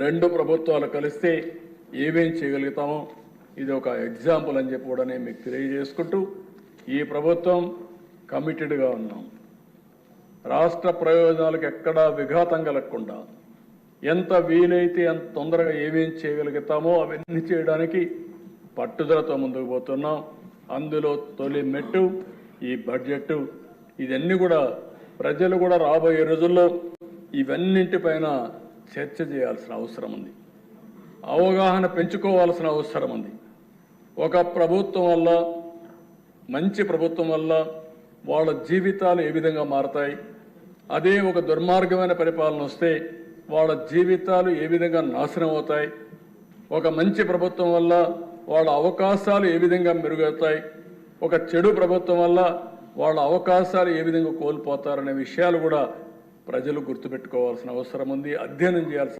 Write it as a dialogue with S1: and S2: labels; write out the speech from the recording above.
S1: రెండు ప్రభుత్వాలు కలిస్తే ఏమేం చేయగలుగుతామో ఇది ఒక ఎగ్జాంపుల్ అని చెప్పి కూడా నేను మీకు తెలియజేసుకుంటూ ఈ ప్రభుత్వం కమిటెడ్గా ఉన్నాం. రాష్ట్ర ప్రయోజనాలకు ఎక్కడా విఘాతం కలగకుండా ఎంత వీలైతే అంత తొందరగా ఏమేం చేయగలుగుతామో అవన్నీ చేయడానికి పట్టుదలతో ముందుకు పోతున్నాం. అందులో తొలి మెట్టు ఈ బడ్జెట్. ఇవన్నీ కూడా ప్రజలు కూడా రాబోయే రోజుల్లో ఇవన్నింటిపైన చర్చ చేయాల్సిన అవసరం ఉంది, అవగాహన పెంచుకోవాల్సిన అవసరం ఉంది. ఒక ప్రభుత్వం వల్ల, మంచి ప్రభుత్వం వల్ల వాళ్ళ జీవితాలు ఏ విధంగా మారతాయి, అదే ఒక దుర్మార్గమైన పరిపాలన వస్తే వాళ్ళ జీవితాలు ఏ విధంగా నాశనం అవుతాయి, ఒక మంచి ప్రభుత్వం వల్ల వాళ్ళ అవకాశాలు ఏ విధంగా మెరుగవుతాయి, ఒక చెడు ప్రభుత్వం వల్ల వాళ్ళ అవకాశాలు ఏ విధంగా కోల్పోతారనే విషయాలు కూడా ప్రజలు గుర్తుపెట్టుకోవాల్సిన అవసరం ఉంది, అధ్యయనం చేయాల్సిన